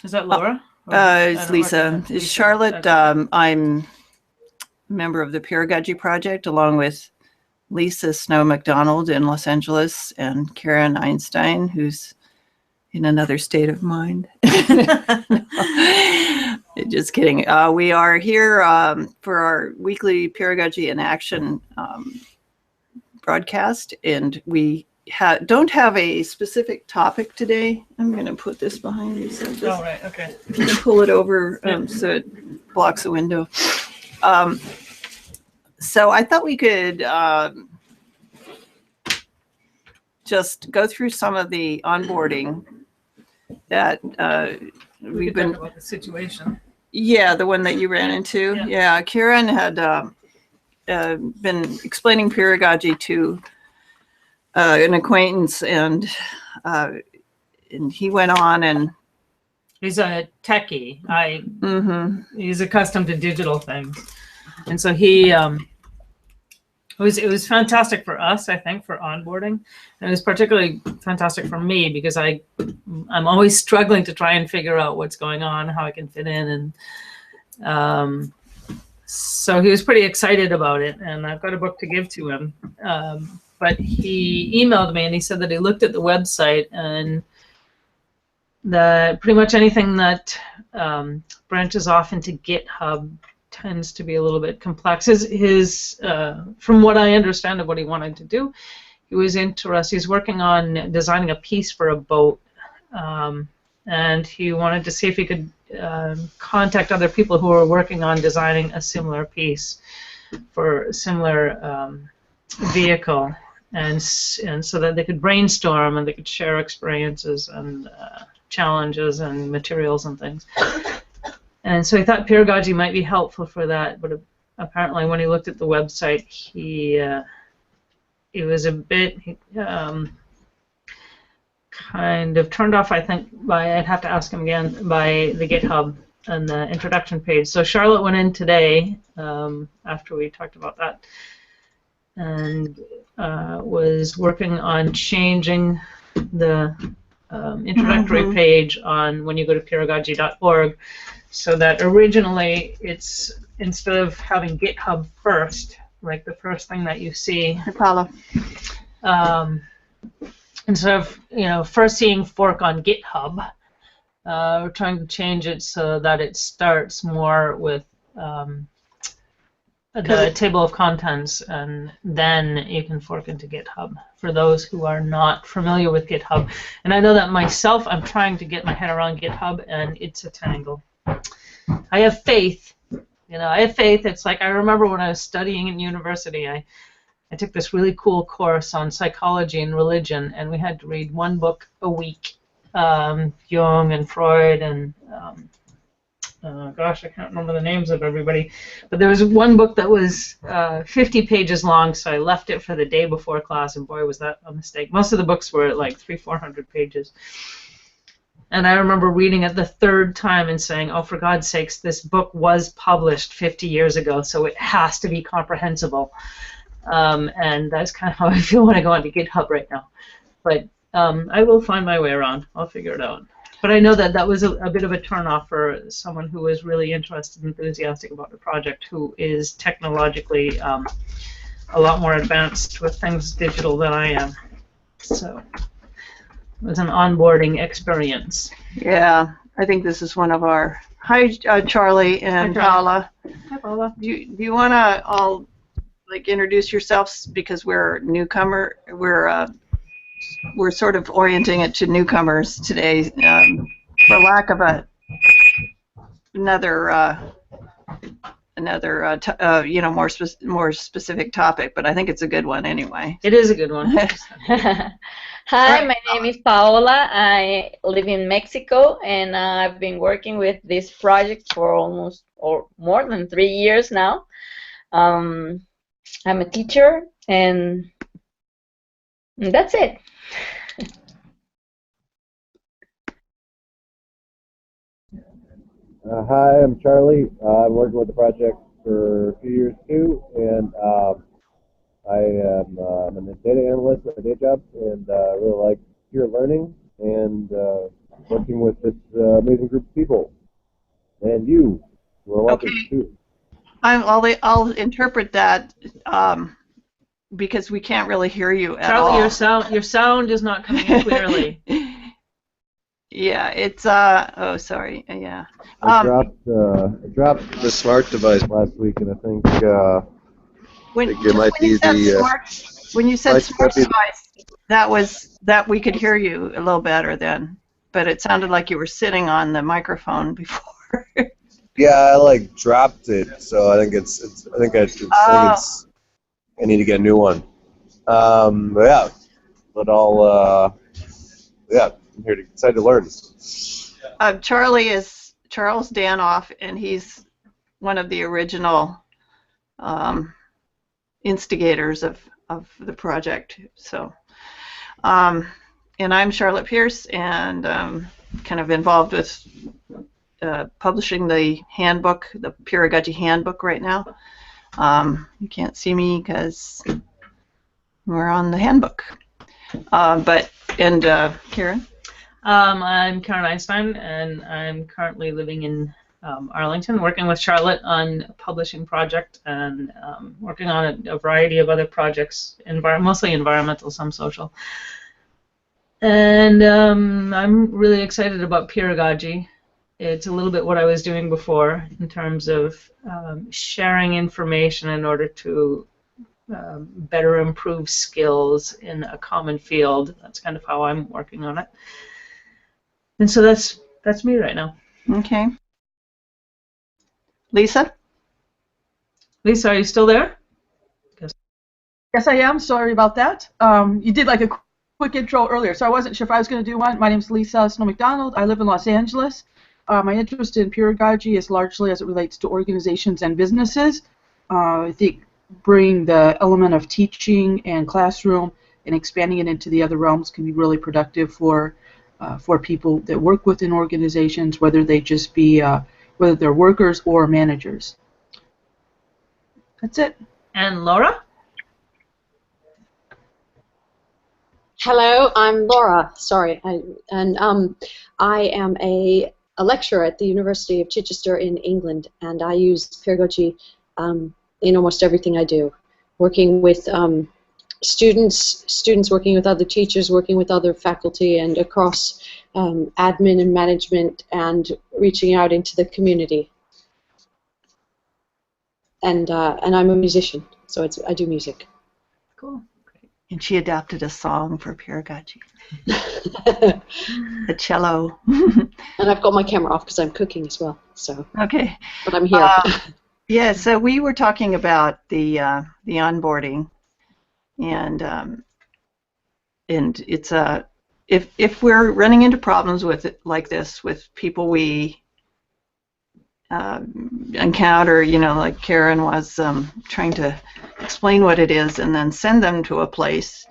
Is that Laura? It's Lisa. It's Charlotte. I'm a member of the Peeragogy Project, along with Lisa Snow McDonald in Los Angeles and Karen Einstein, who's in another state of mind. Just kidding. We are here for our weekly Peeragogy in Action broadcast, and we don't have a specific topic today. I'm going to put this behind you. So just, right, okay. You can pull it over so it blocks the window. So I thought we could just go through some of the onboarding that we've been talking about the situation. Yeah, the one that you ran into. Yeah, Kieran had been explaining peeragogy to an acquaintance, and he went on and he's a techie. He's accustomed to digital things, and so he it was fantastic for us, I think, for onboarding, and it was particularly fantastic for me because I'm always struggling to try and figure out what's going on, how I can fit in, and so he was pretty excited about it, and I've got a book to give to him. But he emailed me and he said that he looked at the website, and that pretty much anything that branches off into GitHub tends to be a little bit complex. From what I understand of what he wanted to do, he was interested. He's working on designing a piece for a boat, and he wanted to see if he could contact other people who are working on designing a similar piece for a similar vehicle, and so that they could brainstorm and they could share experiences and challenges and materials and things. And so he thought peeragogy might be helpful for that, but apparently when he looked at the website, he was a bit kind of turned off, I think, I'd have to ask him again, by the GitHub and the introduction page. So Charlotte went in today after we talked about that, and was working on changing the introductory page on when you go to peeragogy.org, so that originally it's, instead of having GitHub first, like the first thing that you see, Hi, Paula. Instead of first seeing fork on GitHub, we're trying to change it so that it starts more with the table of contents, and then you can fork into GitHub for those who are not familiar with GitHub. And I know that myself, I'm trying to get my head around GitHub, and it's a tangle. I have faith. I have faith. It's like I remember when I was studying in university, I took this really cool course on psychology and religion, and we had to read one book a week, Jung and Freud and gosh, I can't remember the names of everybody, but there was one book that was 50 pages long, so I left it for the day before class, and boy, was that a mistake. Most of the books were like 300-400 pages. And I remember reading it the third time and saying, oh, for God's sakes, this book was published 50 years ago, so it has to be comprehensible. And that's kind of how I feel when I go onto GitHub right now. But I will find my way around. I'll figure it out. But I know that that was a bit of a turnoff for someone who was really interested and enthusiastic about the project, who is technologically a lot more advanced with things digital than I am. So it was an onboarding experience. Yeah, I think this is one of our... Hi, Charlie and Paula. Hi, Paula. Do you want to all introduce yourselves, because we're newcomer? We're sort of orienting it to newcomers today, for lack of another more specific topic. But I think it's a good one anyway. It is a good one. Hi, my name is Paola. I live in Mexico, and I've been working with this project for almost or more than 3 years now. I'm a teacher, and that's it. Hi, I'm Charlie. I'm working with the project for a few years too, and I'm a data analyst at a day job, and I really like peer learning and working with this amazing group of people. And you are welcome too. I'll interpret that because we can't really hear you at Charlie, all. your sound is not coming in clearly. Yeah, it's oh, sorry. Yeah. I dropped the smart device last week, and I think it might be when you said smart device, that we could hear you a little better then, but it sounded like you were sitting on the microphone before. Yeah, I like dropped it, so I think I need to get a new one. But yeah, I'm here excited to learn. Charlie is Charles Danoff, and he's one of the original instigators of the project. So, and I'm Charlotte Pierce, and kind of involved with publishing the handbook, the Peeragogy Handbook, right now. You can't see me because we're on the handbook. Karen? I'm Karen Einstein, and I'm currently living in Arlington, working with Charlotte on a publishing project and working on a variety of other projects, mostly environmental, some social. And I'm really excited about peeragogy. It's a little bit what I was doing before in terms of sharing information in order to better improve skills in a common field. That's kind of how I'm working on it. And so that's me right now. Okay. Lisa? Lisa, are you still there? Yes, I am. Sorry about that. You did like a quick intro earlier, so I wasn't sure if I was going to do one. My name is Lisa Snow McDonald. I live in Los Angeles. My interest in peeragogy is largely as it relates to organizations and businesses. I think bring the element of teaching and classroom and expanding it into the other realms can be really productive for people that work within organizations, whether they just be whether they're workers or managers. That's it. And Laura? Hello, I'm Laura. Sorry, I am a lecturer at the University of Chichester in England, and I use peeragogy in almost everything I do, working with students working with other teachers, working with other faculty, and across admin and management, and reaching out into the community. And I'm a musician, so I do music. Cool. And she adapted a song for peeragogy. The cello. And I've got my camera off because I'm cooking as well. So. Okay. But I'm here. Yeah. So we were talking about the onboarding, and it's if we're running into problems with it like this with people we encounter, you know, like Karen was trying to explain what it is and then send them to a place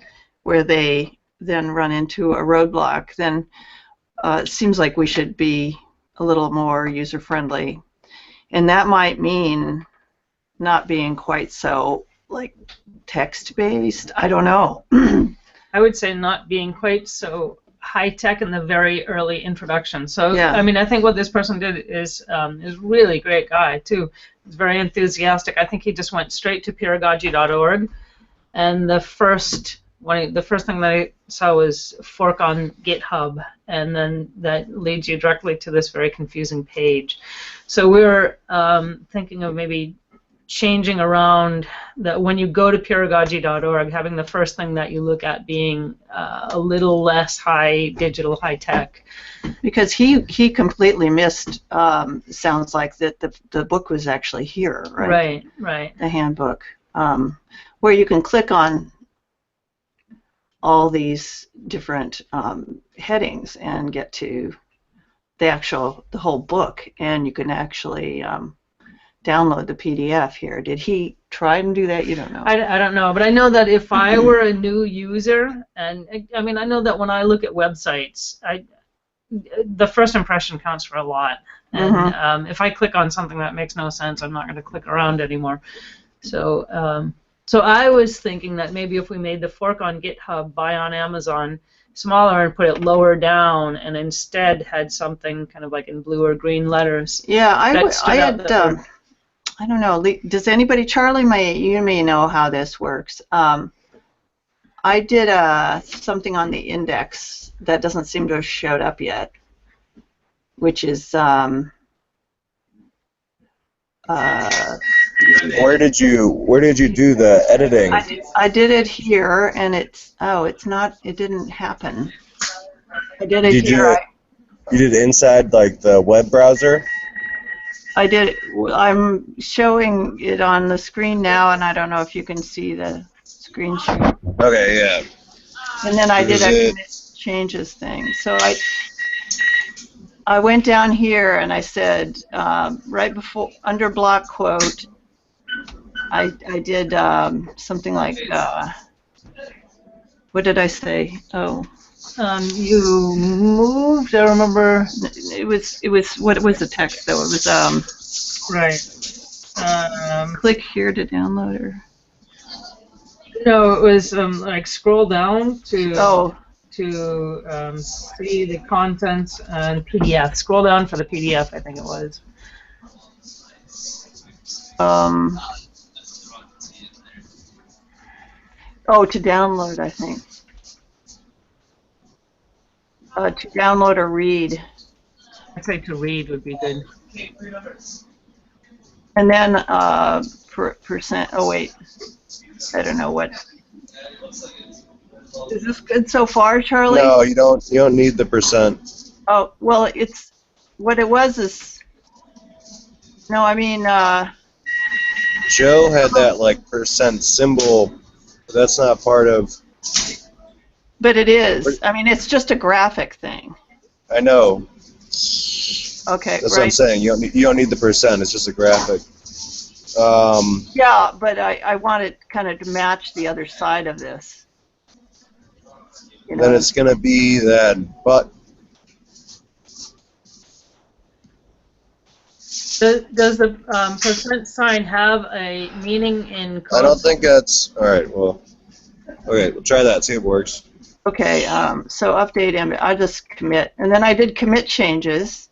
where they then run into a roadblock, then it seems like we should be a little more user-friendly. And that might mean not being quite so, like, text-based. I don't know. I would say not being quite so high-tech in the very early introduction. So, Yeah. I mean, I think what this person did is really great guy, too. He's very enthusiastic. I think he just went straight to peeragogy.org, and the first thing that I saw was fork on GitHub, and then that leads you directly to this very confusing page. So we're thinking of maybe changing around that when you go to peeragogy.org, having the first thing that you look at being a little less digital, high tech. Because he completely missed, sounds like that the book was actually here, right? Right. The handbook, where you can click on all these different headings and get to the whole book, and you can actually download the PDF here. Did he try and do that? You don't know. I don't know, but I know that if I were a new user, and I mean, I know that when I look at websites, the first impression counts for a lot. And if I click on something that makes no sense, I'm not going to click around anymore. So, so I was thinking that maybe if we made the fork on GitHub, buy on Amazon, smaller and put it lower down, and instead had something kind of like in blue or green letters. Yeah, I had. I don't know. Does anybody, Charlie? You may know how this works. I did something on the index that doesn't seem to have showed up yet, which is Where did you do the editing? I did it here, and it's not. It didn't happen. I did it here. You did it inside like the web browser? I did it. I'm showing it on the screen now, and I don't know if you can see the screen share. Okay, yeah. And then I did a commit changes thing. So I went down here and I said right before under block quote, I did something like what did I say? Oh. You moved. I remember. It was what was the text though? It was right. Click here to download or. No, it was like scroll down to see the contents and PDF. Scroll down for the PDF. I think it was. Oh, to download, I think. To download or read. I'd say to read would be good. And then percent. Oh wait, I don't know what. Is this good so far, Charlie? No, you don't need the percent. Oh well, it's what it was is. No, I mean. Joe had that like percent symbol. But that's not part of. But it is. I mean, it's just a graphic thing. I know. Okay, that's what I'm saying. You don't need the percent. It's just a graphic. Yeah, but I want it kind of to match the other side of this. You know? Then it's going to be that but. Does the percent sign have a meaning in code? I don't think that's all right. Well, okay, we'll try that. See if it works. Okay, so update image. I just commit, and then I did commit changes.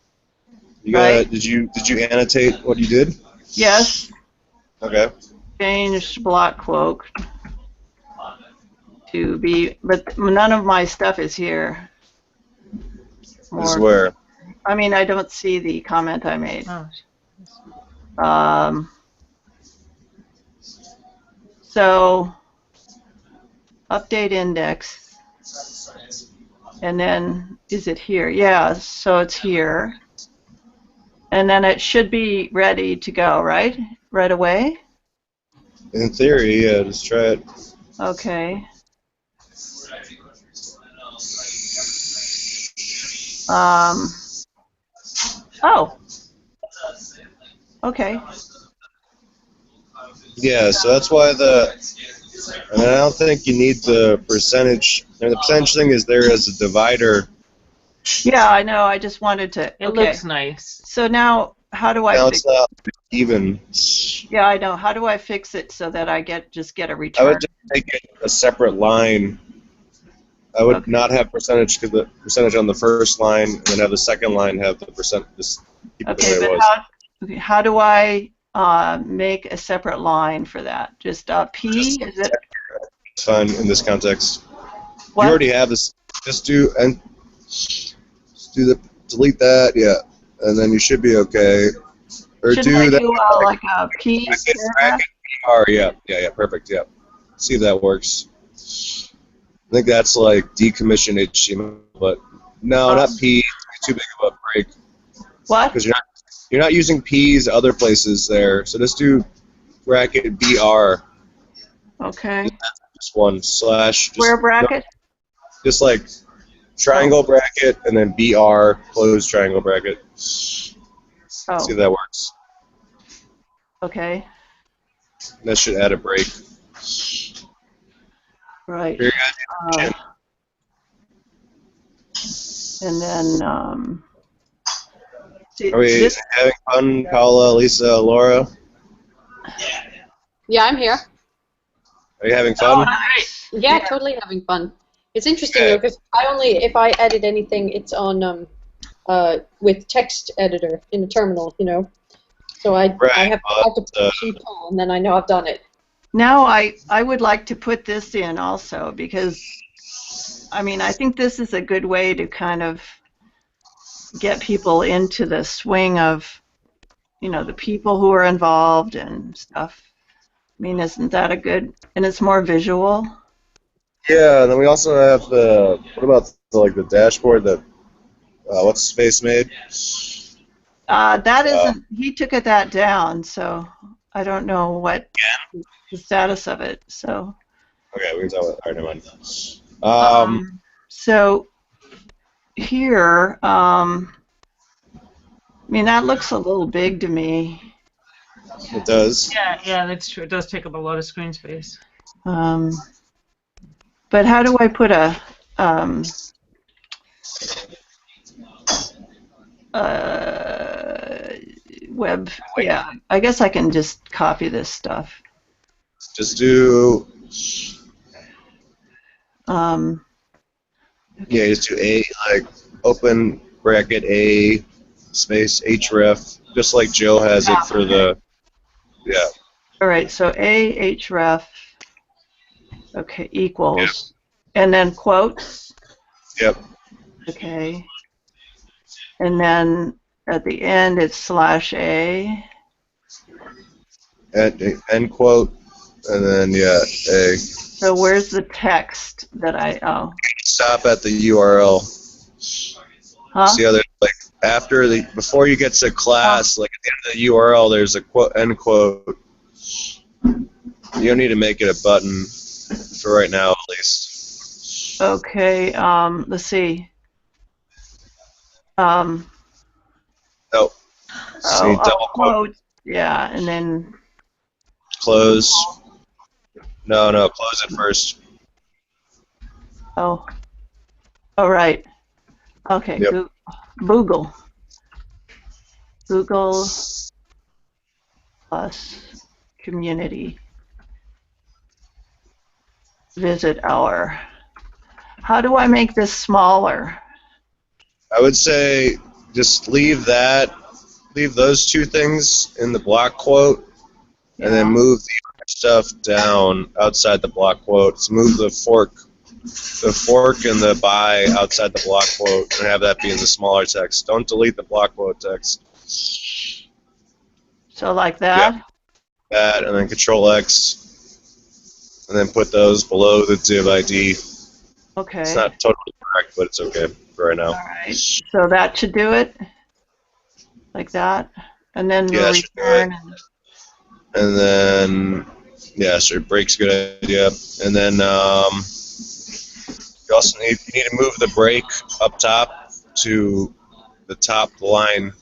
You got? Right? Did you annotate what you did? Yes. Okay. Changed block quote to be, but none of my stuff is here. Is where? I mean, I don't see the comment I made. Oh. So update index. And then, is it here? Yeah, so it's here. And then it should be ready to go, right? Right away? In theory, yeah, just try it. Okay. Oh. Okay. Yeah, so that's why I don't think you need the percentage. I mean, the percentage thing is there as a divider. Yeah, I know. I just wanted to. It looks nice. So now, how do I? Now it's not even. Yeah, I know. How do I fix it so that I just get a return? I would just make it a separate line. I would not have percentage because the percentage on the first line, and then have the second line have the percent. Just keep it the way it was. How do I make a separate line for that? Just P? Is it? It's fine in this context. What? You already have this. Just do delete that, yeah, and then you should be okay. Or Shouldn't do I that do like a P? Yeah, perfect, yeah. See if that works. I think that's like decommission HTML, but no, not P. It's too big of a break. What? Because you're not using P's other places there, so just do bracket BR. Okay. Just one slash. Square bracket? Just like triangle bracket and then BR close triangle bracket. Oh. See if that works. Okay. That should add a break. Right. Peeragogy. And then, Are we having fun, Paula, Lisa, Laura? Yeah, I'm here. Are you having fun? Oh, nice. Yeah, totally having fun. It's interesting though, because if I edit anything, it's on with text editor in the terminal, you know. So I have to push and pull, and then I know I've done it. Now I would like to put this in also because, I mean, I think this is a good way to kind of get people into the swing of, you know, the people who are involved and stuff. I mean, isn't that a good, and it's more visual? Yeah, and then we also have what about the dashboard that, what's his face made? That isn't, he took that down, so I don't know what the status of it, so. Okay, we can talk about, all right, never mind. So here, I mean, that looks a little big to me. It does. Yeah, that's true. It does take up a lot of screen space. But how do I put a web? Yeah, I guess I can just copy this stuff. Just do. Yeah, just do a open bracket a space href, just like Jill has it for the. Yeah. All right, so a href. Okay, equals, and then quotes. Yep. Okay. And then at the end it's /a. End quote, and then a. So where's the text that Stop at the URL. Huh? See how there's before you get to class, like at the end of the URL, there's a quote, end quote. You don't need to make it a button for right now, at least. Okay. Let's see. Oh. See, double quote. Yeah, and then Close. No, close it first. Oh, right. Okay. Yep. Google plus community. Visit our. How do I make this smaller? I would say just leave those two things in the block quote, and then move the other stuff down outside the block quote. So move the fork and the by outside the block quote, and have that be in the smaller text. Don't delete the block quote text. So like that? Yep. That, and then Control X, and then put those below the div ID. Okay. It's not totally correct, but it's okay for right now. All right. So that should do it? Like that? And then Yeah, return. And then, yeah, sure, break's a good idea. And then you also need to move the break up top to the top line.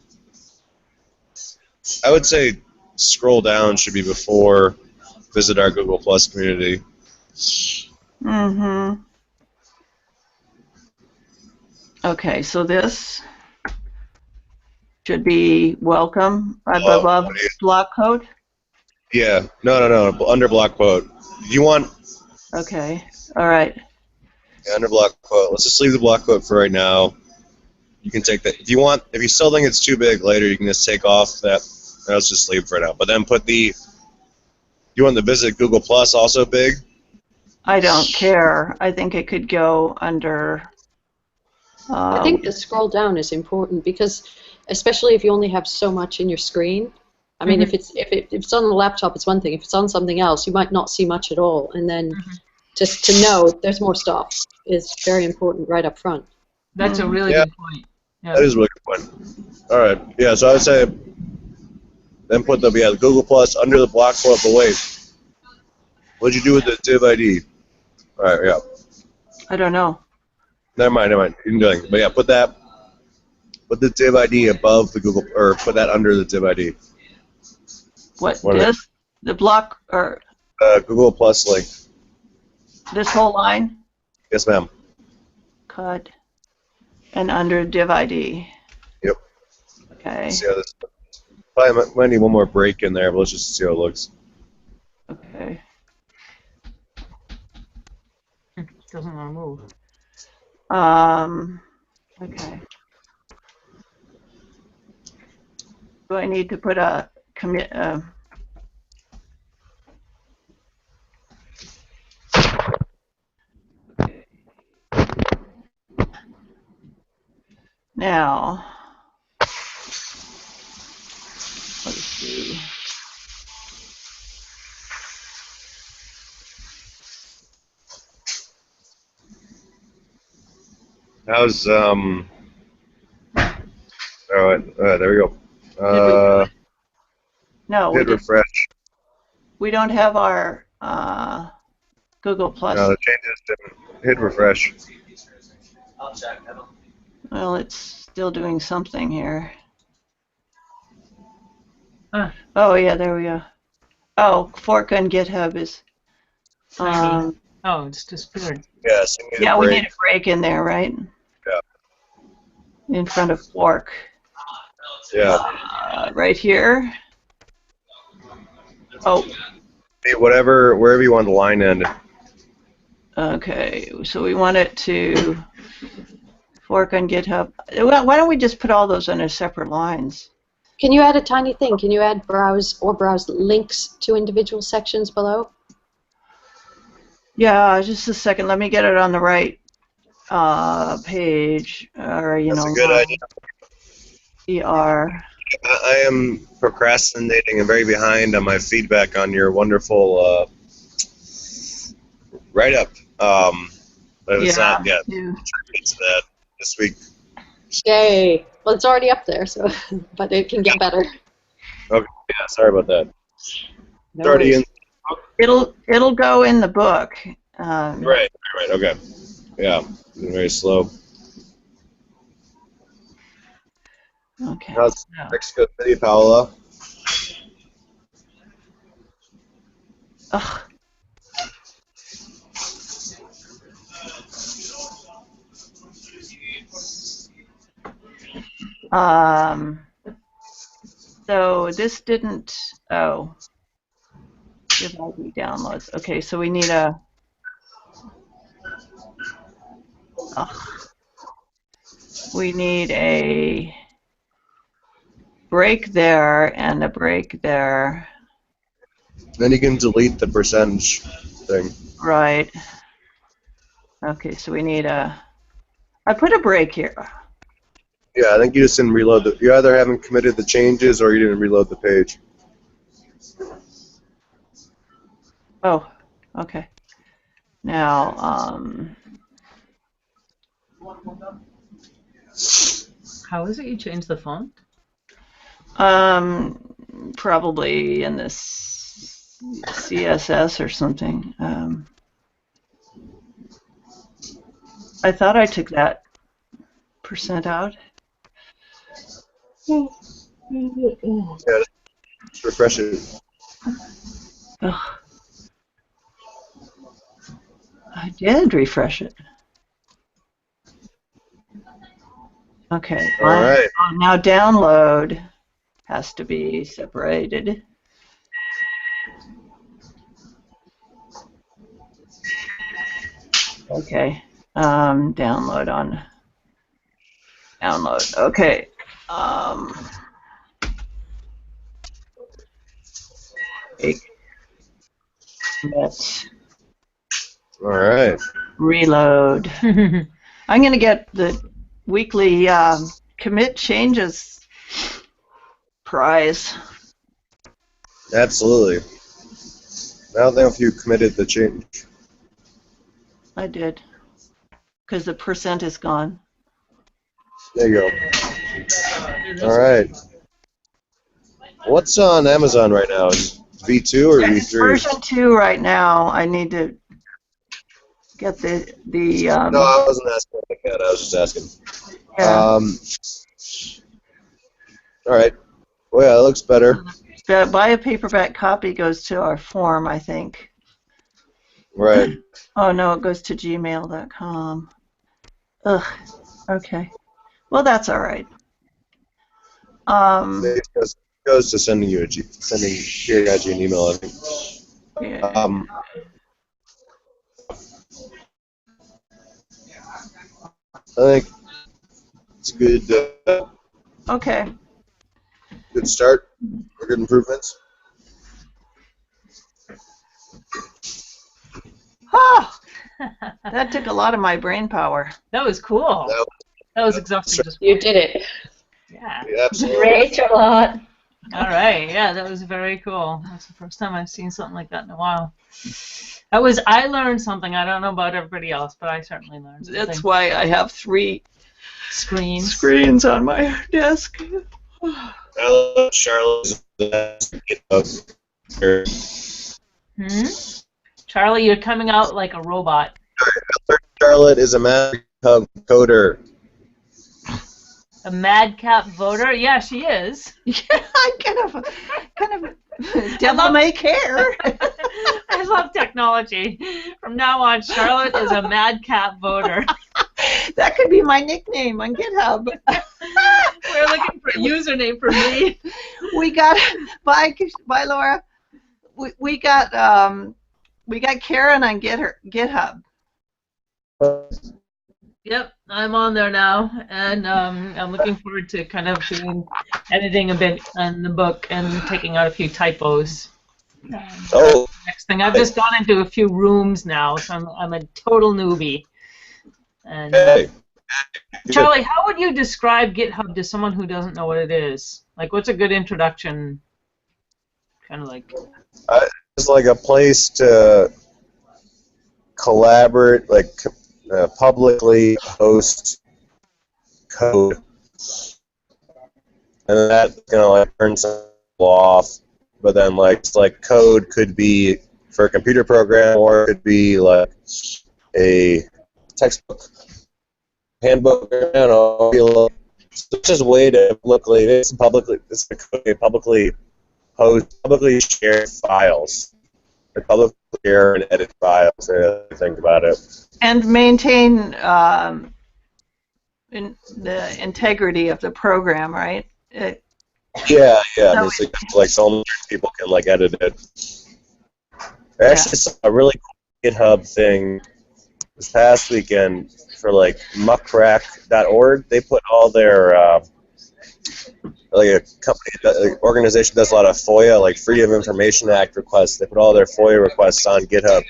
I would say scroll down should be before visit our Google Plus community. Mm-hmm. Okay, so this should be welcome above block quote? Yeah, no, under block quote. You want... Okay, all right. Yeah, under block quote. Let's just leave the block quote for right now. You can take that. If you still think it's too big later, you can just take off that. Let's just leave it for now. But then put you want the visit Google Plus also big? I don't care. I think it could go under... I think the scroll down is important because, especially if you only have so much in your screen. I mean, if it's on the laptop, it's one thing. If it's on something else, you might not see much at all. And then just to know there's more stuff is very important right up front. That's a really good point. Yeah. That is a really good point. All right. Yeah, so I would say then put the Google Plus under the block quote. But wait, what'd you do with the div ID? All right, yeah. I don't know. Never mind. You can do it. But yeah, put the div ID above the Google, or put that under the div ID. What this? The block or? Google Plus link. This whole line? Yes, ma'am. Cut. And under div ID. Yep. Okay. See how this. Probably might need one more break in there, but let's just see how it looks. Okay. Doesn't want to move. Okay. Do I need to put a commit? Now, let's see. How's oh, there we go. No, Hit refresh. we don't have our Google Plus. No, the changes didn't. Hit refresh. Well, it's still doing something here. Huh. Oh yeah, there we go. Oh, fork on GitHub is. Oh, it's disappeared. Yeah, so you need Yeah, a we break. need a break in there, right? Yeah. In front of fork. Yeah. Right here. Oh. Hey, wherever you want the line end. Okay, so we want it to fork on GitHub. Why don't we just put all those under separate lines? Can you add a tiny thing? Can you add browse links to individual sections below? Yeah, just a second. Let me get it on the right page, or That's a good idea. ER. I am procrastinating and very behind on my feedback on your wonderful write-up. But it's not yet. It's that this week. Yay! Well, it's already up there, so but it can get better. Okay, yeah, sorry about that. No It's already worries. in. It'll go in the book. Right, okay. Yeah, very slow. Okay. How's Mexico City, Paola? Ugh. So this didn't. Oh. Give ID downloads. Okay, so we need a. We need a break there and a break there. Then you can delete the percentage thing. Right. Okay, so we need a. I put a break here. Yeah, I think you just didn't reload the. You either haven't committed the changes or you didn't reload the page. Oh, okay. Now, How is it you changed the font? probably in this CSS or something. I thought I took that % out. Yeah, just refresh it. Ugh. I did refresh it. Okay. All right. Now download has to be separated. Okay. Download on download. Okay. Commit. All right. Reload. I'm going to get the weekly commit changes prize. Absolutely. I don't know if you committed the change. I did. Because the % is gone. There you go. All right. What's on Amazon right now? Is V2 or V3? Version 2 right now. I need to get the No, I wasn't asking like that. I was just asking. yeah. All right. Well, yeah, it looks better. The buy a paperback copy goes to our form, I think. Right. Oh no, it goes to gmail.com. Ugh. Okay. Well, that's all right. It goes to sending Peeragogy an email, I think. Yeah. I think it's a good, Okay. good start for good improvements. Oh, that took a lot of my brain power. That was cool. That was exhausting. You did it. Yeah. Absolutely. Great a lot. All right. Yeah, that was very cool. That's the first time I've seen something like that in a while. I learned something. I don't know about everybody else, but I certainly learned something. That's why I have 3 screens on my desk. I love Charlotte's GitHub. Charlie, you're coming out like a robot. Charlotte is a master coder. A madcap voter? Yeah, she is. Yeah, I kind of devil may care. I love technology. From now on, Charlotte is a madcap voter. That could be my nickname on GitHub. We're looking for a username for me. We got bye Laura. We got Karen on GitHub. Yep, I'm on there now, and I'm looking forward to kind of doing editing a bit on the book and taking out a few typos. Next thing, I've just gone into a few rooms now, so I'm a total newbie. And Charlie, how would you describe GitHub to someone who doesn't know what it is? Like, what's a good introduction? Kind of like. It's like a place to collaborate, like publicly host code, and that like turns off. But then it's like code could be for a computer program, or it could be like a textbook, handbook. I don't know. It's just a way to publicly publicly share files, or publicly share and edit files. I think about it. And maintain the integrity of the program, right? Yeah. Basically, like so many people can edit it. I actually saw a really cool GitHub thing this past weekend for muckrack.org. They put all their a company, organization does a lot of FOIA, like Freedom of Information Act requests. They put all their FOIA requests on GitHub,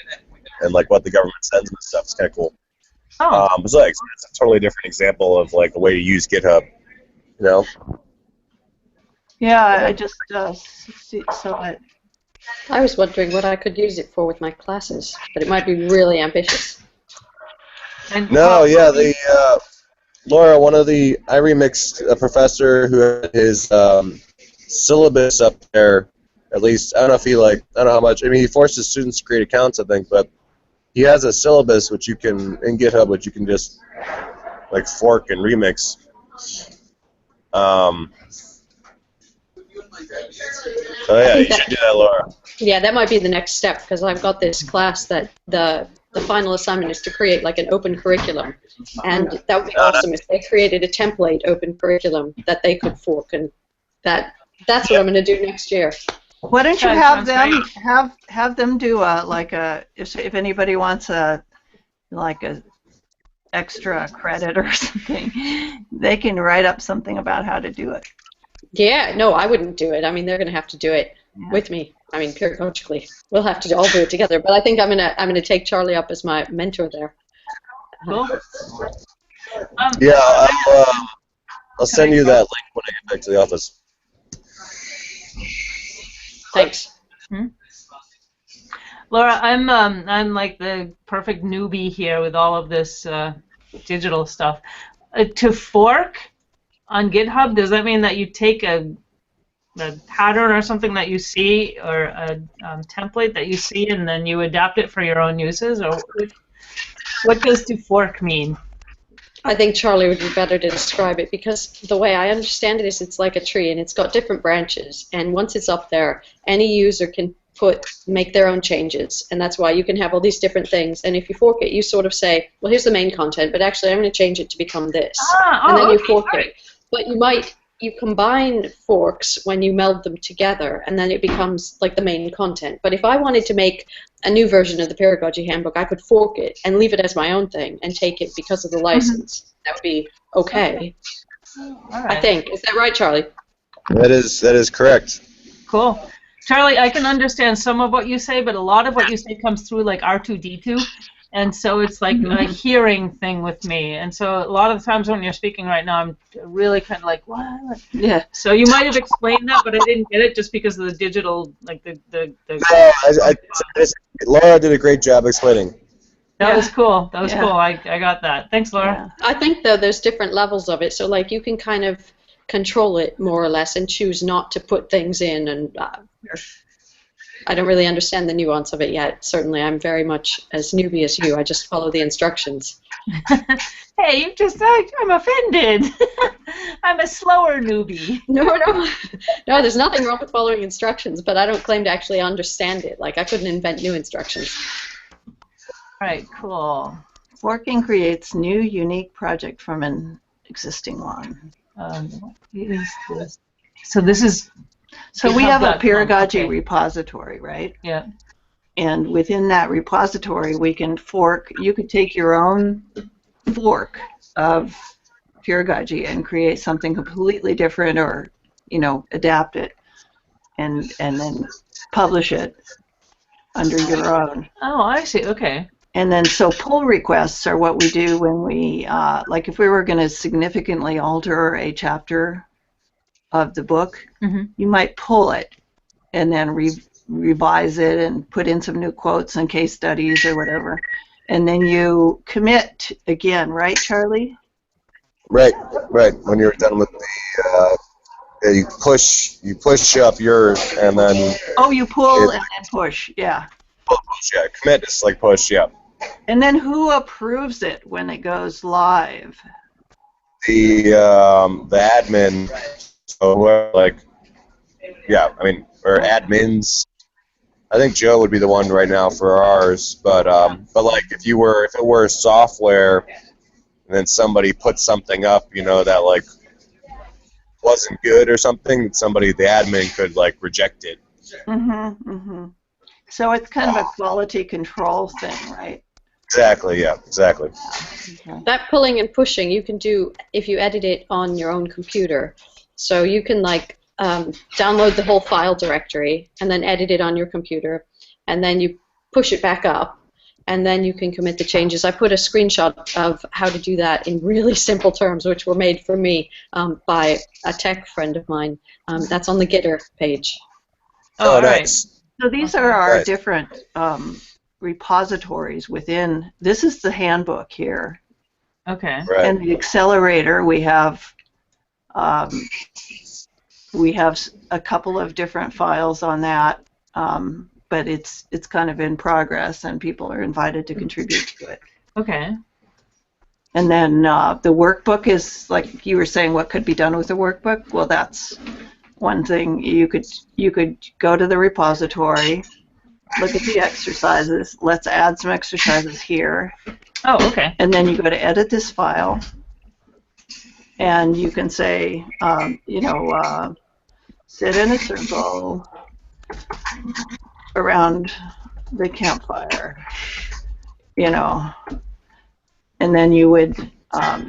and what the government sends and stuff. It's kind of cool. It's a totally different example of a way to use GitHub. Yeah, I just saw it. I was wondering what I could use it for with my classes, but it might be really ambitious. Laura, I remixed a professor who had his syllabus up there. At least I don't know if I don't know how much. I mean, he forced his students to create accounts, I think, but he has a syllabus which you can in GitHub, which you can just fork and remix. So yeah, you should do that, Laura. Yeah, that might be the next step, because I've got this class that the final assignment is to create an open curriculum, and that would be awesome if they created a template open curriculum that they could fork, and that's what I'm going to do next year. Why don't you have them have them do if anybody wants a extra credit or something, they can write up something about how to do it. Yeah, no, I wouldn't do it. I mean, they're going to have to do it with me. I mean, peeragogically, we'll have to all do it together. But I think I'm gonna take Charlie up as my mentor there. Cool. I'll send you that link when I get back to the office. Thanks. Laura, I'm like the perfect newbie here with all of this digital stuff. To fork on GitHub, does that mean that you take a pattern or something that you see, or a template that you see, and then you adapt it for your own uses, or what does to fork mean? I think Charlie would be better to describe it, because the way I understand it is it's like a tree and it's got different branches, and once it's up there, any user can make their own changes, and that's why you can have all these different things, and if you fork it, you sort of say, well, here's the main content, but actually I'm going to change it to become this, and then you fork it. But you combine forks when you meld them together, and then it becomes the main content. But if I wanted to make a new version of the Peeragogy Handbook, I could fork it and leave it as my own thing and take it because of the license. that would be okay. All right. I think. Is that right, Charlie? That is correct. Cool. Charlie, I can understand some of what you say, but a lot of what you say comes through like R2D2. And so it's like a hearing thing with me. And so a lot of the times when you're speaking right now, I'm really kind of like, what? Yeah. So you might have explained that, but I didn't get it just because of the digital, like the Laura did a great job explaining. That was cool. That was Yeah. cool. I got that. Thanks, Laura. Yeah. I think, though, there's different levels of it. So, like, you can kind of control it more or less and choose not to put things in. And I don't really understand the nuance of it yet. Certainly, I'm very much as newbie as you. I just follow the instructions. Hey, you just, I'm offended. I'm a slower newbie. No, there's nothing wrong with following instructions, but I don't claim to actually understand it. Like, I couldn't invent new instructions. All right, cool. Forking creates new, unique project from an existing one. What is this? So this is. So You we have a that- Peeragogy okay. repository, right? Yeah. And within that repository, we can fork. You could take your own fork of Peeragogy and create something completely different, or adapt it, and then publish it under your own. Oh, I see. Okay. And then, so pull requests are what we do when we, like if we were going to significantly alter a chapter of the book, you might pull it and then revise it and put in some new quotes and case studies or whatever. And then you commit again, right, Charlie? Right. When you're done with the, you push up yours, and then. Oh, you pull and then push, yeah. Push, yeah. Commit is like push, yeah. And then who approves it when it goes live? The admin, so whoever, like, yeah, I mean, or admins. I think Joe would be the one right now for ours, but like if it were software, and then somebody put something up, that like wasn't good or something, the admin could like reject it. So it's kind of a quality control thing, right? Exactly, yeah, exactly. Okay. That pulling and pushing you can do if you edit it on your own computer. So you can download the whole file directory and then edit it on your computer, and then you push it back up, and then you can commit the changes. I put a screenshot of how to do that in really simple terms, which were made for me by a tech friend of mine. That's on the Gitter page. Oh, nice. So these are our different repositories within. This is the handbook here. Okay. Right. And the accelerator, we have a couple of different files on that, but it's kind of in progress, and people are invited to contribute to it. Okay. And then the workbook is, like you were saying, what could be done with the workbook? Well, that's one thing. You could go to the repository, look at the exercises. Let's add some exercises here. Oh, okay. And then you go to edit this file, and you can say, sit in a circle around the campfire, and then you would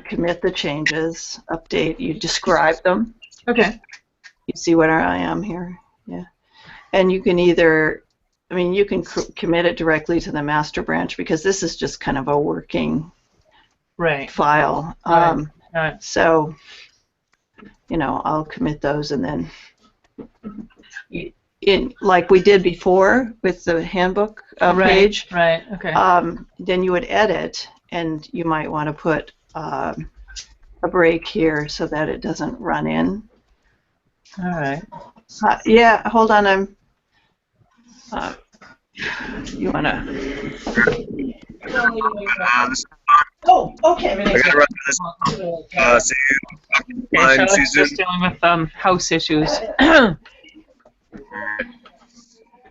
commit the changes, update, you describe them. Okay. You see where I am here? Yeah. And you can either, you can commit it directly to the master branch, because this is just kind of a working file. Right. So, I'll commit those, and then like we did before with the handbook page. Right. Okay. Then you would edit, and you might want to put a break here so that it doesn't run in. All right. Yeah, hold on. You want to? Oh, okay. I gotta run this. See you. Okay, Charlotte's just dealing with house issues. All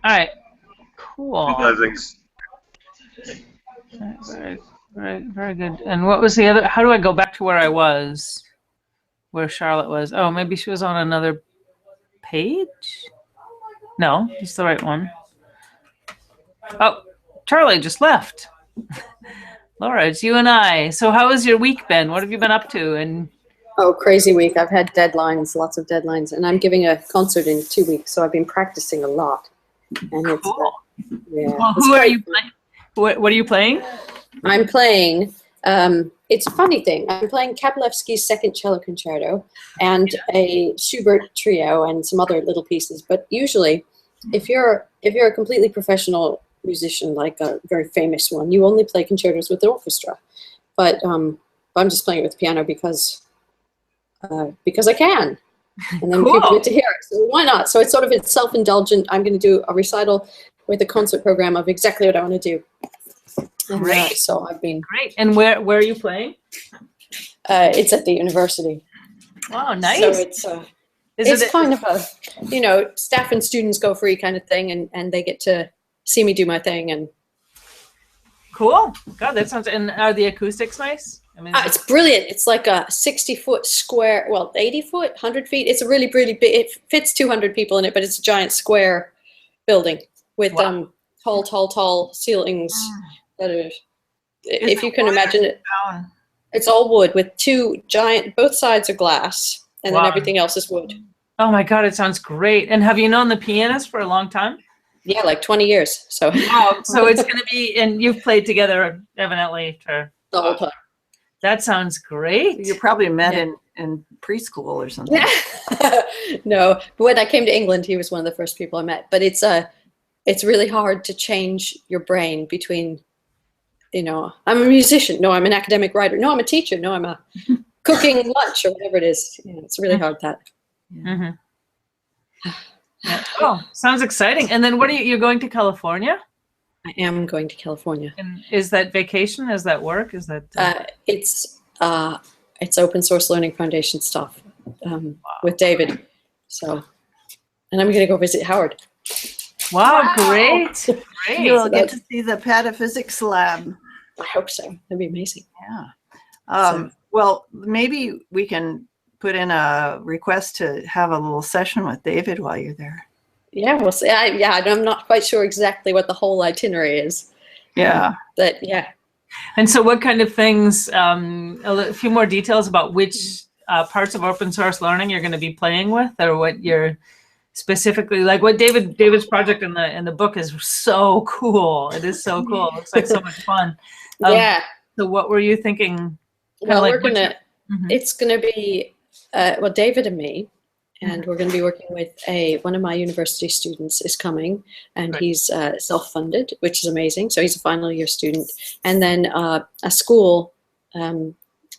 right. Cool. Very good. And what was the other? How do I go back to where I was? Where Charlotte was? Oh, maybe she was on another page? No, it's the right one. Oh, Charlie just left. Laura, it's you and I. So how has your week been? What have you been up to? And Oh, crazy week. I've had deadlines, lots of deadlines, and I'm giving a concert in 2 weeks, so I've been practicing a lot. And it's cool. yeah. Well, it's who are great. you playing? What are you playing? I'm playing, it's a funny thing. I'm playing Kabalevsky's Second Cello Concerto and a Schubert trio and some other little pieces. But usually, if you're a completely professional musician, like a very famous one, you only play concertos with the orchestra. But I'm just playing it with the piano because I can. And then Cool. people get to hear it. So why not? So it's sort of it's self-indulgent. I'm going to do a recital with a concert program of exactly what I want to do. And, Great. so I've been Great. And where are you playing? it's at the university. Wow, nice. So it's kind of a, staff and students go free kind of thing, and they get to see me do my thing. And cool. God, that sounds. And are the acoustics nice? I mean, it's brilliant. It's like a 60-foot square, 80 foot, 100 feet. It's a really, really big. It fits 200 people in it, but it's a giant square building with tall ceilings that are. If you can imagine it. It's all wood with two giant, both sides are glass, and then everything else is wood. Oh my God, it sounds great. And have you known the pianist for a long time? Yeah, like 20 years. So wow. So it's going to be, and you've played together evidently for the whole time. That sounds great. You probably met in preschool or something. No, when I came to England, he was one of the first people I met. But it's really hard to change your brain between, I'm a musician. No, I'm an academic writer. No, I'm a teacher. No, I'm a cooking lunch or whatever it is. It's really hard that. Mm-hmm. Oh, sounds exciting. And then you're going to California? I am going to California. And is that vacation? Is that work? Is that? It's open source learning foundation stuff with David. So, and I'm going to go visit Howard. Wow, great. Great. You'll get to see the pataphysics lab. I hope so. That'd be amazing. Yeah. Well, maybe we can put in a request to have a little session with David while you're there. Yeah, we'll see. I'm not quite sure exactly what the whole itinerary is. Yeah. But yeah. And so what kind of things, a few more details about which parts of open source learning you're going to be playing with, or what you're specifically, like what David's project in the book is so cool. It is so cool. It looks like so much fun. Yeah. So what were you thinking? Well, it's going to be, David and me, and we're going to be working with one of my university students is coming, and he's self-funded, which is amazing. So he's a final year student. And then a school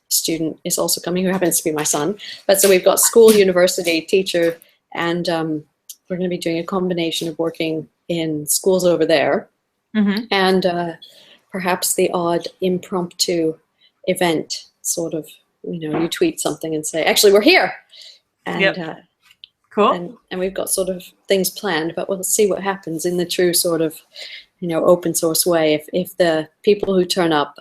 student is also coming, who happens to be my son. But so we've got school, university, teacher, and we're going to be doing a combination of working in schools over there, and perhaps the odd impromptu event, sort of, you tweet something and say, actually, we're here. And cool. And we've got sort of things planned, but we'll see what happens in the true sort of, open source way. If the people who turn up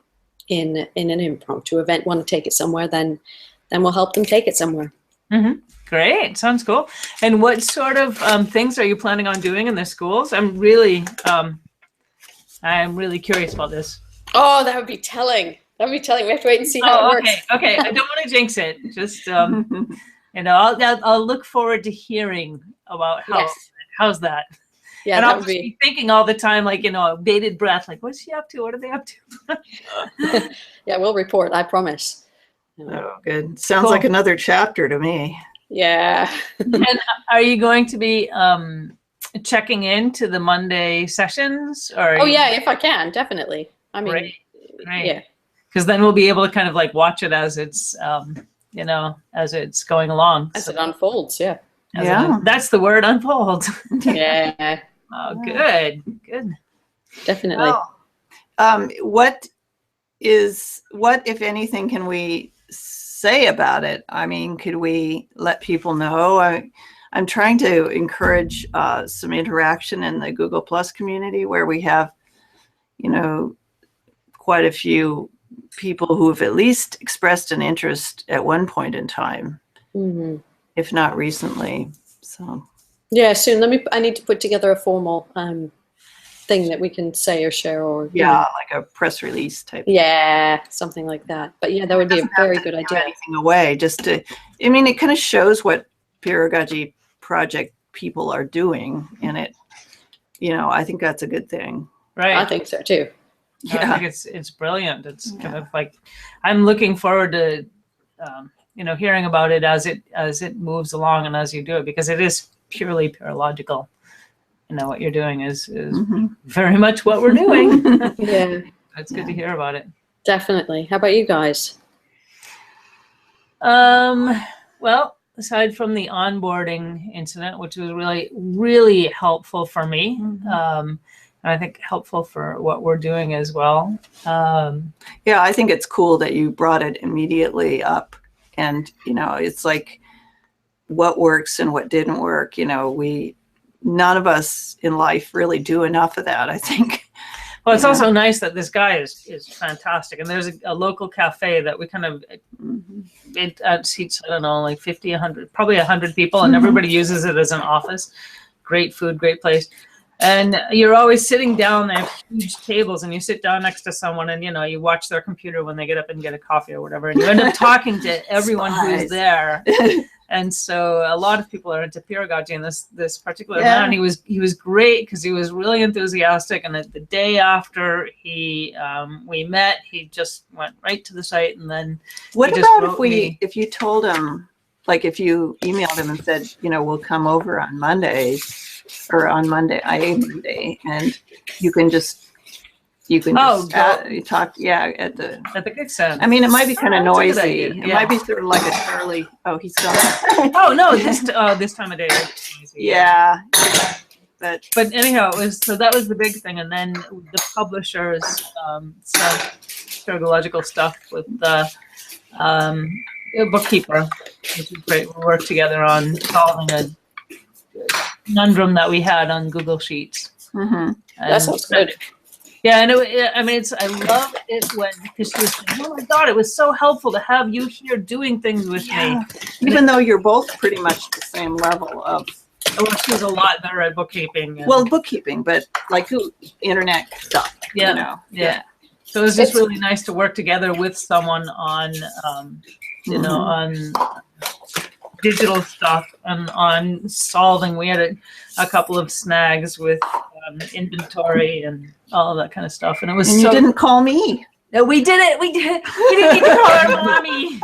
in an impromptu event want to take it somewhere, then we'll help them take it somewhere. Great. Sounds cool. And what sort of things are you planning on doing in the schools? I'm really curious about this. Oh, that would be telling. We have to wait and see how it works. Okay. I don't want to jinx it. Just, I'll look forward to hearing about how's that. Yeah, and that I'll would be thinking all the time, like, bated breath, like, what's she up to? What are they up to? Yeah, we'll report, I promise. Oh, good. Sounds like another chapter to me. Yeah. And are you going to be checking into the Monday sessions? Or yeah, if I can, definitely. I mean, great. Yeah. Because then we'll be able to kind of like watch it as it's, as it's going along. As it unfolds, yeah. That's the word, unfold. Yeah. Oh, good. Definitely. Well, what, if anything, can we say about it? I mean, could we let people know? I'm trying to encourage some interaction in the Google Plus community, where we have, quite a few people who have at least expressed an interest at one point in time, if not recently. So yeah, soon. I need to put together a formal thing that we can say or share, or like a press release type. Yeah, something like that. But yeah, that would be a very good idea. Anything away, just to, I mean, it kind of shows what Peeragogy project people are doing, and it, I think that's a good thing. Right. I think so too. I think it's brilliant. It's kind of like, I'm looking forward to, hearing about it as it moves along and as you do it, because it is purely peerological. What you're doing is very much what we're doing. Yeah. It's good to hear about it. Definitely. How about you guys? Well, aside from the onboarding incident, which was really, really helpful for me, and I think helpful for what we're doing as well. Yeah, I think it's cool that you brought it immediately up, and it's like what works and what didn't work. None of us in life really do enough of that, I think. Well, it's also nice that this guy is fantastic. And there's a local cafe that we kind of, it seats, I don't know, like 50, 100, probably 100 people, and everybody uses it as an office. Great food, great place. And you're always sitting down, they have huge tables, and you sit down next to someone, and you watch their computer when they get up and get a coffee or whatever, and you end up talking to everyone who's there. And so a lot of people are into peeragogy, and this particular man, he was great because he was really enthusiastic. And the day after we met, he just went right to the site, and then what about if you told him, like if you emailed him and said, we'll come over on Monday, or on Monday, and you can just talk, at the gig center. I mean, it might be kind of noisy. It might be sort of like a Charlie. Oh, he's still there. Oh no, this time of day. Yeah. But anyhow, that was the big thing, and then the publishers some pedagogical stuff with the bookkeeper, which is great. We worked together on solving a conundrum that we had on Google Sheets. That sounds good. Yeah, and I love it because she was saying, oh my God, it was so helpful to have you here doing things with me. Even though you're both pretty much the same level of. Well, she was a lot better at bookkeeping. Bookkeeping, but like internet stuff. Yeah. So it was just really nice to work together with someone on, on digital stuff and on solving. We had a couple of snags with inventory and all of that kind of stuff, and it was. And you didn't call me. No, we did it. We didn't need to call our mommy.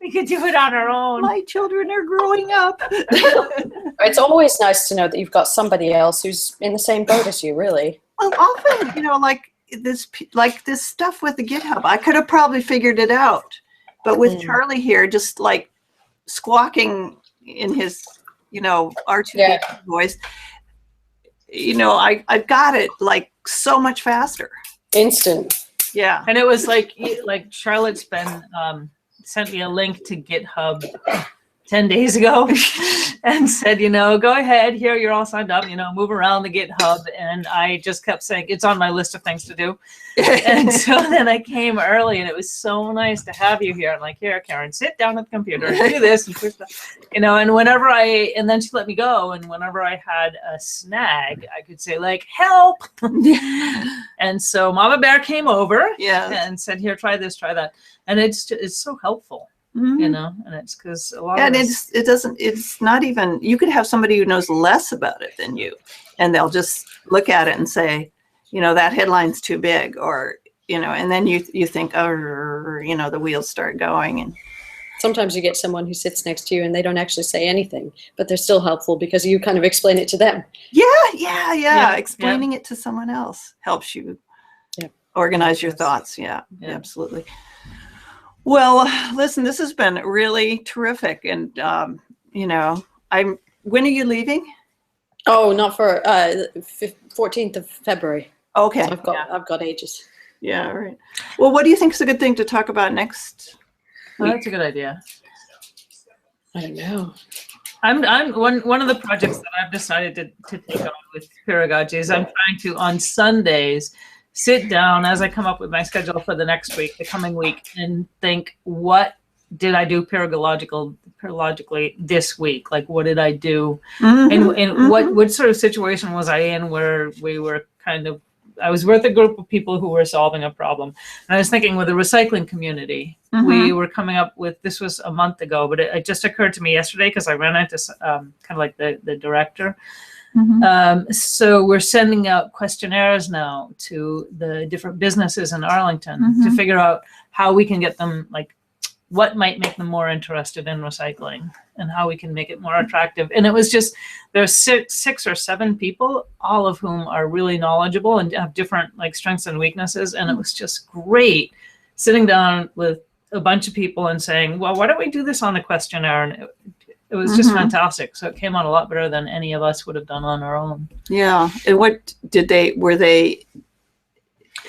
We could do it on our own. My children are growing up. It's always nice to know that you've got somebody else who's in the same boat as you, really. Well, often, like this stuff with the GitHub, I could have probably figured it out, but with Charlie here, just like squawking in his, R2 voice, I got it like so much faster. Instant. Yeah. And it was like Charlotte's been sent me a link to GitHub 10 days ago and said, go ahead, here, you're all signed up, move around the GitHub. And I just kept saying, it's on my list of things to do. And so then I came early, and it was so nice to have you here. I'm like, here, Karen, sit down at the computer and do this and push that. And then she let me go. And whenever I had a snag, I could say like, help. And so Mama Bear came over and said, here, try this, try that. And it's so helpful. And it's because a lot of it's not even, you could have somebody who knows less about it than you, and they'll just look at it and say, that headline's too big, or, and then you think, the wheels start going. And sometimes you get someone who sits next to you and they don't actually say anything, but they're still helpful because you kind of explain it to them. Yeah. Explaining it to someone else helps you organize your thoughts. Yeah, absolutely. Well, listen, this has been really terrific, and when are you leaving? Oh, not for 14th of February. Okay, I've got ages. Yeah, right. Well, what do you think is a good thing to talk about next? Well, that's a good idea. I don't know. I'm one of the projects that I've decided to take on with Peeragogy is I'm trying to, on Sundays, sit down as I come up with my schedule for the coming week, and think, what did I do peeragogically this week? Like, what did I do? And what sort of situation was I in where we were I was with a group of people who were solving a problem. And I was thinking with the recycling community, we were coming up with, this was a month ago, but it just occurred to me yesterday because I ran into kind of like the director. So we're sending out questionnaires now to the different businesses in Arlington to figure out how we can get them, like, what might make them more interested in recycling and how we can make it more attractive. And it was just, there's six or seven people, all of whom are really knowledgeable and have different like strengths and weaknesses. And it was just great sitting down with a bunch of people and saying, well, why don't we do this on the questionnaire? And it was just fantastic. So it came out a lot better than any of us would have done on our own. Yeah. And were they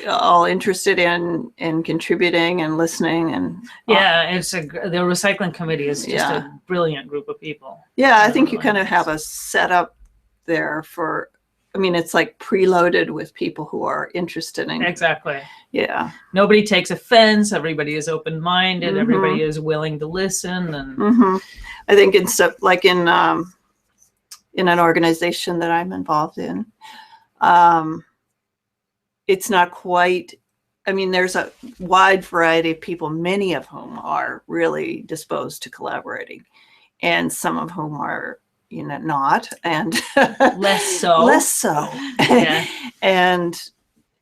all interested in contributing and listening? And yeah, the recycling committee is just a brilliant group of people. Yeah, I think you kind of have a setup there for, I mean, it's like preloaded with people who are interested in. Exactly. Yeah. Nobody takes offense. Everybody is open-minded. Everybody is willing to listen. And I think in stuff like in an organization that I'm involved in, it's not quite, I mean, there's a wide variety of people, many of whom are really disposed to collaborating, and some of whom are, not, and less so. Yeah. And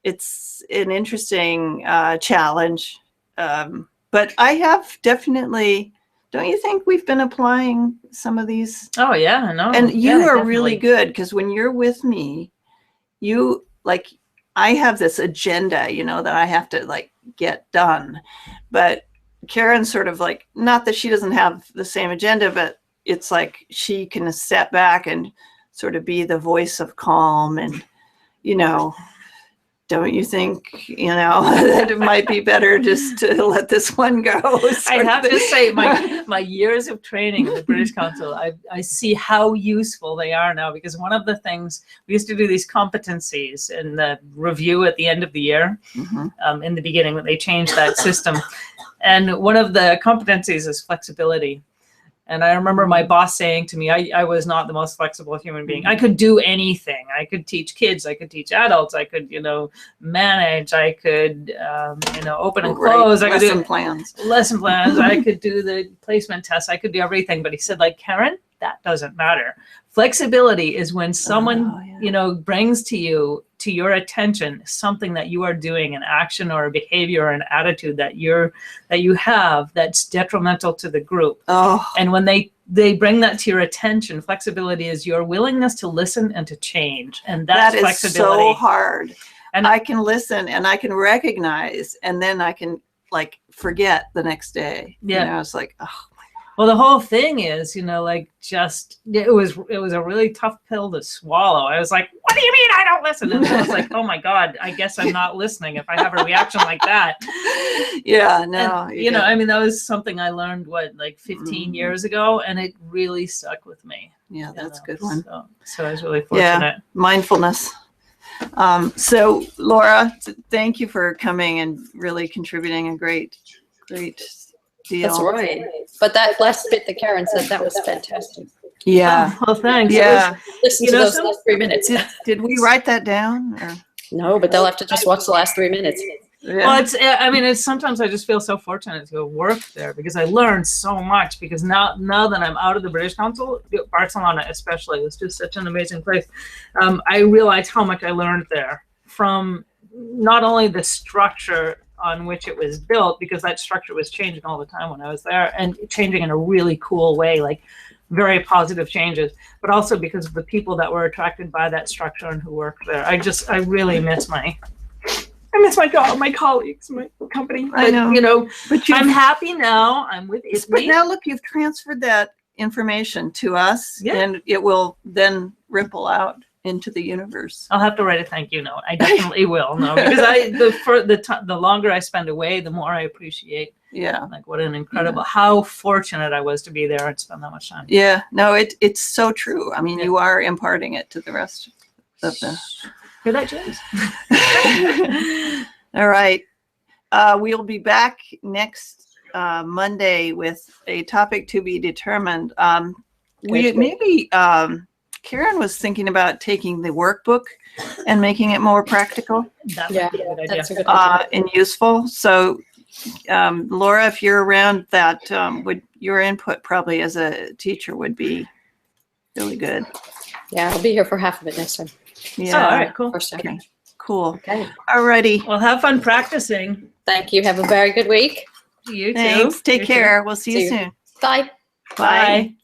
it's an interesting challenge. But I have definitely, don't you think we've been applying some of these? Oh, yeah, no. And you are definitely really good, because when you're with me, I have this agenda, that I have to like get done. But Karen's sort of like, not that she doesn't have the same agenda, but it's like she can step back and sort of be the voice of calm. And, don't you think, that it might be better just to let this one go? I have to say, my years of training in the British Council, I see how useful they are now, because one of the things, we used to do these competencies in the review at the end of the year, in the beginning, when they changed that system. And one of the competencies is flexibility. And I remember my boss saying to me, I was not the most flexible human being. I could do anything. I could teach kids. I could teach adults. I could, manage. I could, open and close. I could do lesson plans. I could do the placement tests. I could do everything. But he said, like, Karen, that doesn't matter. Flexibility is when someone, brings to your attention something that you are doing, an action or a behavior or an attitude that you have that's detrimental to the group. And when they bring that to your attention, flexibility is your willingness to listen and to change. And that's flexibility. So hard. And I can listen and I can recognize, and then I can like forget the next day. Yeah. It's like, well, the whole thing is, it was a really tough pill to swallow. I was like, what do you mean I don't listen? And I was like, oh my God, I guess I'm not listening if I have a reaction like that. Yeah, no. And, that was something I learned, 15 years ago, and it really stuck with me. Yeah, that's a good one. So I was really fortunate. Yeah, mindfulness. So Laura, thank you for coming and really contributing a great deal. That's right. But that last bit that Karen said, that was fantastic. Yeah. Oh, thanks. Yeah. Listen to those last 3 minutes. Did we write that down? Or? No, but they'll have to just watch the last 3 minutes. Yeah. Well, it's sometimes I just feel so fortunate to work there, because I learned so much, because now that I'm out of the British Council, Barcelona especially was just such an amazing place. I realized how much I learned there, from not only the structure on which it was built, because that structure was changing all the time when I was there, and changing in a really cool way, like very positive changes, but also because of the people that were attracted by that structure and who worked there. I really miss my colleagues, my company. I know. But I'm happy now. I'm with it. But now look, you've transferred that information to us, and it will then ripple out into the universe. I'll have to write a thank you note. I definitely will. No, because the longer I spend away, the more I appreciate. Yeah. Like what an incredible, how fortunate I was to be there and spend that much time. Yeah. No, it's so true. I mean, you are imparting it to the rest of the. Hear that, James? All right. We'll be back next Monday with a topic to be determined. Karen was thinking about taking the workbook and making it more practical That Yeah, would be a good idea. that's a good idea. and useful. So, Laura, if you're around, that would your input probably as a teacher would be really good. Yeah, I'll be here for half of it next time. Yeah. Oh, all right, cool. First time. Okay. Cool. Okay. Alrighty. Well, have fun practicing. Thank you. Have a very good week. You too. Thanks. Take You too. care. We'll see you See you. soon. Bye. Bye.